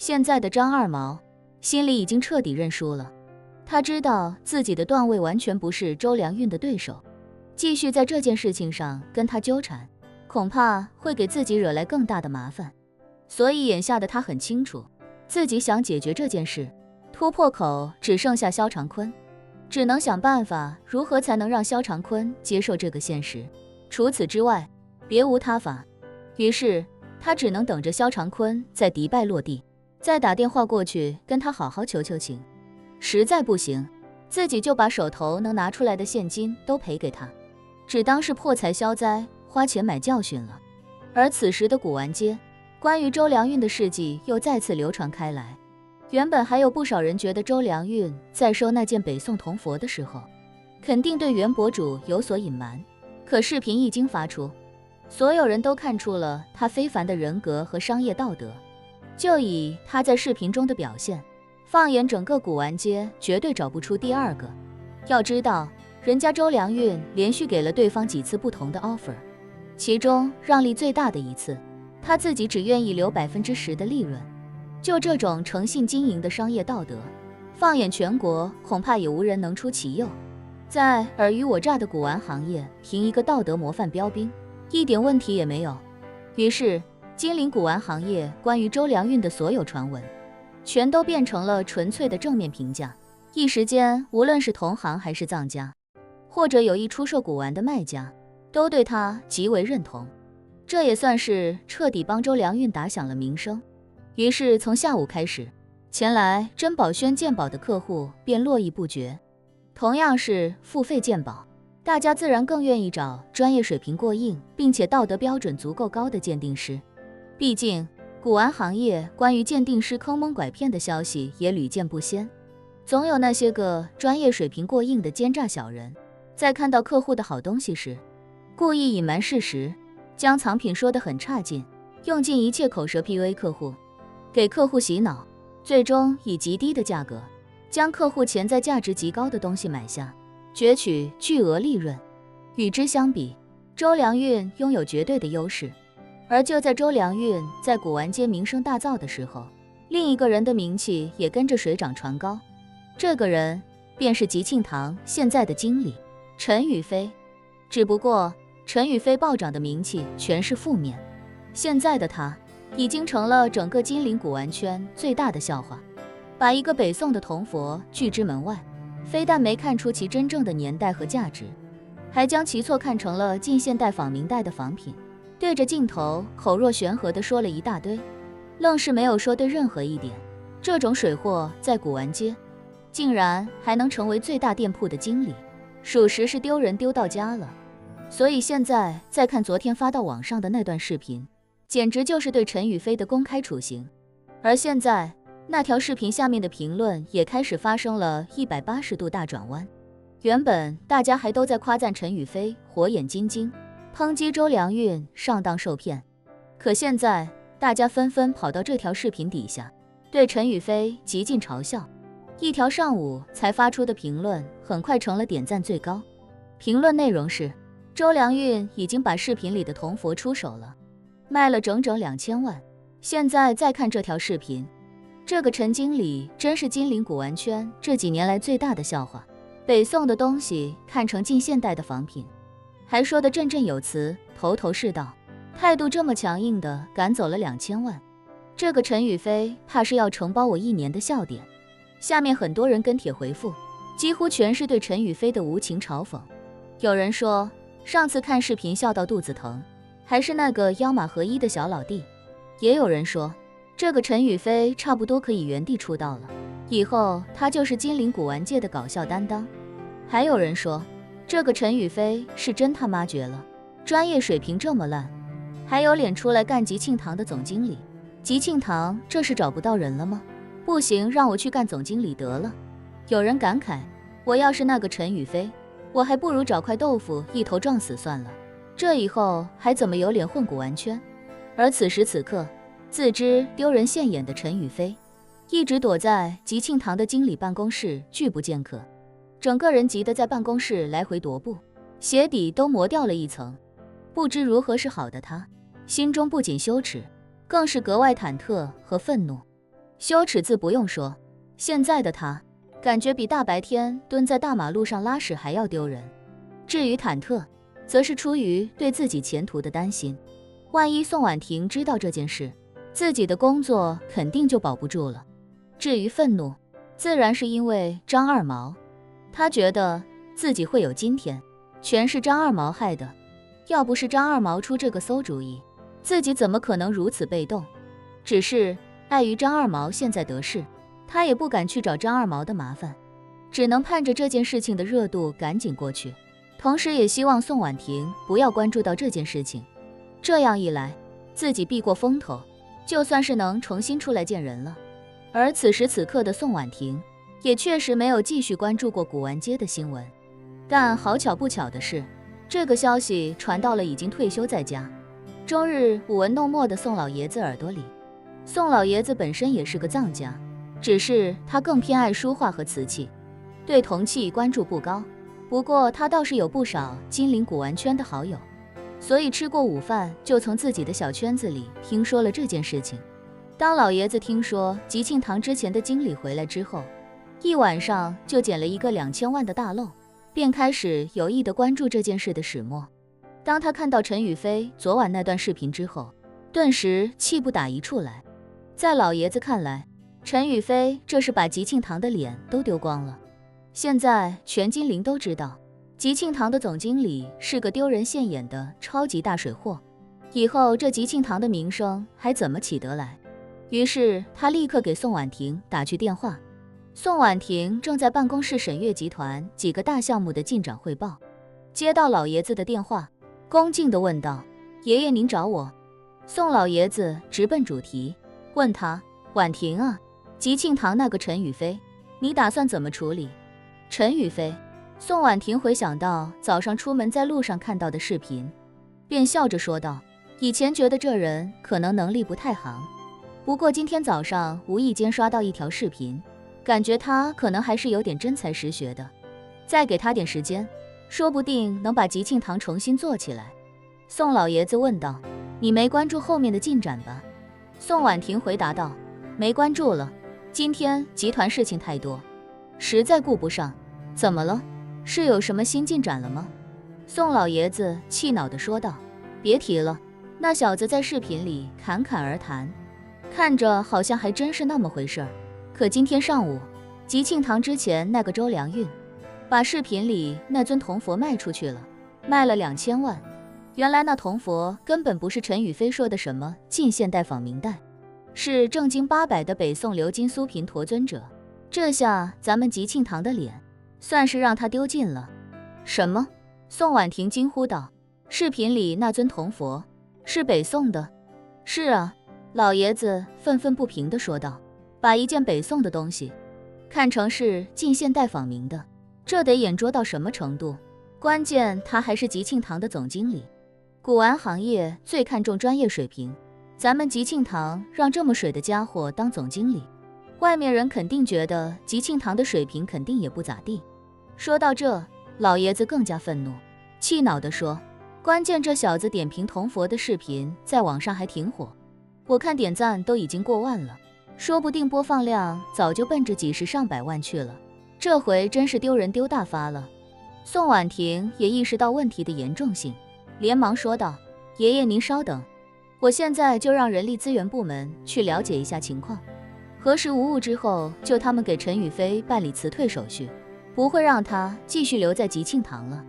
现在的张二毛心里已经彻底认输了，他知道自己的段位完全不是周良运的对手，继续在这件事情上跟他纠缠，恐怕会给自己惹来更大的麻烦。所以眼下的他很清楚，自己想解决这件事，突破口只剩下萧长坤，只能想办法如何才能让萧长坤接受这个现实，除此之外别无他法。于是他只能等着萧长坤在迪拜落地，再打电话过去跟他好好求求情，实在不行自己就把手头能拿出来的现金都赔给他，只当是破财消灾，花钱买教训了。而此时的古玩街，关于周良运的事迹又再次流传开来。原本还有不少人觉得周良运在收那件北宋铜佛的时候，肯定对原博主有所隐瞒，可视频一经发出，所有人都看出了他非凡的人格和商业道德。就以他在视频中的表现，放眼整个古玩街绝对找不出第二个。要知道人家周良运连续给了对方几次不同的 offer， 其中让利最大的一次，他自己只愿意留 10% 的利润。就这种诚信经营的商业道德，放眼全国恐怕也无人能出其右。在尔虞我诈的古玩行业评一个道德模范标兵，一点问题也没有。于是金陵古玩行业关于周良运的所有传闻，全都变成了纯粹的正面评价。一时间，无论是同行还是藏家，或者有意出售古玩的卖家，都对他极为认同。这也算是彻底帮周良运打响了名声。于是从下午开始，前来珍宝轩鉴宝的客户便络绎不绝。同样是付费鉴宝，大家自然更愿意找专业水平过硬，并且道德标准足够高的鉴定师。毕竟古玩行业关于鉴定师坑蒙拐骗的消息也屡见不鲜，总有那些个专业水平过硬的奸诈小人，在看到客户的好东西时，故意隐瞒事实，将藏品说得很差劲，用尽一切口舌 PUA 客户，给客户洗脑，最终以极低的价格将客户潜在价值极高的东西买下，攫取巨额利润。与之相比，周良运拥有绝对的优势。而就在周良运在古玩街名声大噪的时候，另一个人的名气也跟着水涨船高。这个人便是吉庆堂现在的经理陈宇飞。只不过陈宇飞暴涨的名气全是负面，现在的他已经成了整个金陵古玩圈最大的笑话，把一个北宋的铜佛拒之门外，非但没看出其真正的年代和价值，还将其错看成了近现代仿明代的仿品，对着镜头口若悬河地说了一大堆，愣是没有说对任何一点。这种水货在古玩街竟然还能成为最大店铺的经理，属实是丢人丢到家了。所以现在再看昨天发到网上的那段视频，简直就是对陈宇飞的公开处刑。而现在那条视频下面的评论也开始发生了180度大转弯。原本大家还都在夸赞陈宇飞火眼金睛，抨击周良运上当受骗，可现在大家纷纷跑到这条视频底下，对陈宇飞极尽嘲笑。一条上午才发出的评论很快成了点赞最高，评论内容是：周良运已经把视频里的铜佛出手了，卖了整整2000万。现在再看这条视频，这个陈经理真是金陵古玩圈这几年来最大的笑话，北宋的东西看成近现代的仿品，还说得振振有词，头头是道，态度这么强硬的赶走了2000万。这个陈宇飞怕是要承包我1年的笑点。下面很多人跟帖回复，几乎全是对陈宇飞的无情嘲讽。有人说上次看视频笑到肚子疼，还是那个妖马合一的小老弟。也有人说这个陈宇飞差不多可以原地出道了，以后他就是金陵古玩界的搞笑担当。还有人说这个陈宇飞是真他妈绝了，专业水平这么烂，还有脸出来干吉庆堂的总经理。吉庆堂这是找不到人了吗？不行，让我去干总经理得了。有人感慨，我要是那个陈宇飞，我还不如找块豆腐一头撞死算了，这以后还怎么有脸混古玩圈？而此时此刻，自知丢人现眼的陈宇飞一直躲在吉庆堂的经理办公室拒不见客，整个人急得在办公室来回踱步，鞋底都磨掉了一层。不知如何是好的他，心中不仅羞耻，更是格外忐忑和愤怒。羞耻自不用说，现在的他感觉比大白天蹲在大马路上拉屎还要丢人。至于忐忑，则是出于对自己前途的担心。万一宋婉婷知道这件事，自己的工作肯定就保不住了。至于愤怒，自然是因为张二毛，他觉得自己会有今天，全是张二毛害的。要不是张二毛出这个馊主意，自己怎么可能如此被动？只是碍于张二毛现在得势，他也不敢去找张二毛的麻烦，只能盼着这件事情的热度赶紧过去，同时也希望宋婉婷不要关注到这件事情。这样一来，自己避过风头，就算是能重新出来见人了。而此时此刻的宋婉婷也确实没有继续关注过古玩街的新闻，但好巧不巧的是，这个消息传到了已经退休在家，终日舞文弄墨的宋老爷子耳朵里。宋老爷子本身也是个藏家，只是他更偏爱书画和瓷器，对铜器关注不高。不过他倒是有不少金陵古玩圈的好友，所以吃过午饭就从自己的小圈子里听说了这件事情。当老爷子听说吉庆堂之前的经理回来之后，一晚上就捡了一个2000万的大漏，便开始有意地关注这件事的始末。当他看到陈宇飞昨晚那段视频之后，顿时气不打一处来。在老爷子看来，陈宇飞这是把吉庆堂的脸都丢光了。现在全金陵都知道，吉庆堂的总经理是个丢人现眼的超级大水货，以后这吉庆堂的名声还怎么起得来？于是他立刻给宋婉婷打去电话。宋婉婷正在办公室审阅集团几个大项目的进展汇报，接到老爷子的电话，恭敬地问道：“爷爷您找我？”宋老爷子直奔主题，问他：“婉婷啊，吉庆堂那个陈宇飞，你打算怎么处理？”陈宇飞，宋婉婷回想到早上出门在路上看到的视频，便笑着说道：“以前觉得这人可能能力不太行，不过今天早上无意间刷到一条视频，感觉他可能还是有点真才实学的，再给他点时间，说不定能把吉庆堂重新做起来。”宋老爷子问道：“你没关注后面的进展吧？”宋婉婷回答道：“没关注了，今天集团事情太多，实在顾不上。怎么了？是有什么新进展了吗？”宋老爷子气恼地说道：“别提了，那小子在视频里侃侃而谈，看着好像还真是那么回事儿。可今天上午，吉庆堂之前那个周良运，把视频里那尊铜佛卖出去了，卖了2000万。原来那铜佛根本不是陈宇飞说的什么近现代仿明代，是正经八百的北宋鎏金苏频陀尊者。这下咱们吉庆堂的脸算是让他丢尽了。”“什么？”宋婉婷惊呼道，“视频里那尊铜佛是北宋的？”“是啊。”老爷子愤愤不平地说道，“把一件北宋的东西看成是近现代仿明的，这得眼拙到什么程度？关键他还是吉庆堂的总经理，古玩行业最看重专业水平，咱们吉庆堂让这么水的家伙当总经理，外面人肯定觉得吉庆堂的水平肯定也不咋地。”说到这，老爷子更加愤怒，气恼地说：“关键这小子点评铜佛的视频在网上还挺火，我看点赞都已经过万了，说不定播放量早就奔着几十上百万去了，这回真是丢人丢大发了。”宋婉婷也意识到问题的严重性，连忙说道：“爷爷您稍等，我现在就让人力资源部门去了解一下情况，核实无误之后，就他们给陈宇飞办理辞退手续，不会让他继续留在吉庆堂了。”